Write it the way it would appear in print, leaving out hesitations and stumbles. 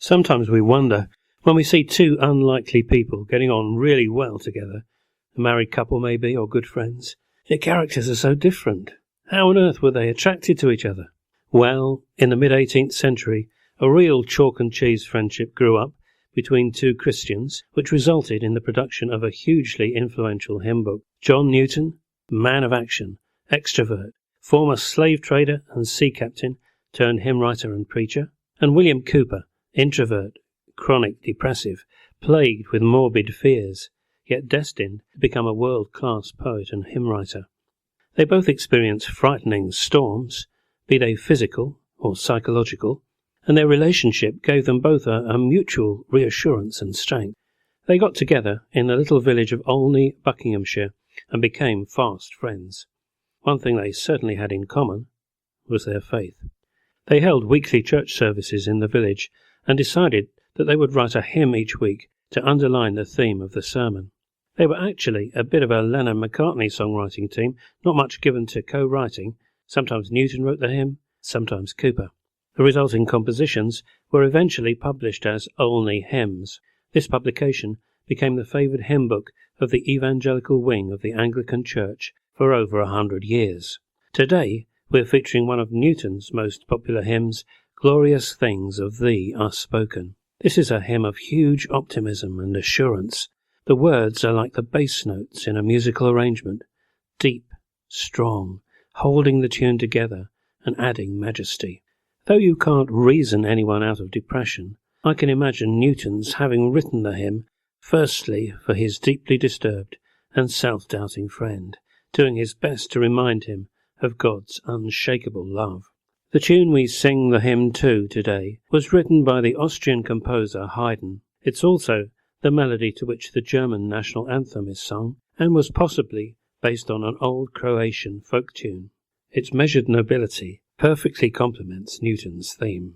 Sometimes we wonder, when we see two unlikely people getting on really well together, a married couple maybe, or good friends, their characters are so different. How on earth were they attracted to each other? Well, in the mid-18th century, a real chalk and cheese friendship grew up between two Christians, which resulted in the production of a hugely influential hymn book. John Newton, man of action, extrovert, former slave trader and sea captain turned hymn writer and preacher, and William Cowper, introvert, chronic depressive, plagued with morbid fears, yet destined to become a world-class poet and hymn writer. They both experienced frightening storms, be they physical or psychological, and their relationship gave them both a mutual reassurance and strength. They got together in the little village of Olney, Buckinghamshire, and became fast friends. One thing they certainly had in common was their faith. They held weekly church services in the village and decided that they would write a hymn each week to underline the theme of the sermon. They were actually a bit of a Lennon-McCartney songwriting team, not much given to co-writing. Sometimes Newton wrote the hymn, sometimes Cowper. The resulting compositions were eventually published as Olney Hymns. This publication became the favoured hymn book of the evangelical wing of the Anglican Church for over 100 years. Today, we're featuring one of Newton's most popular hymns, Glorious Things of Thee Are Spoken. This is a hymn of huge optimism and assurance. The words are like the bass notes in a musical arrangement, deep, strong, holding the tune together and adding majesty. Though you can't reason anyone out of depression, I can imagine Newton's having written the hymn firstly for his deeply disturbed and self-doubting friend, doing his best to remind him of God's unshakable love. The tune we sing the hymn to today was written by the Austrian composer Haydn. It's also the melody to which the German national anthem is sung, and was possibly based on an old Croatian folk tune. Its measured nobility perfectly complements Newton's theme.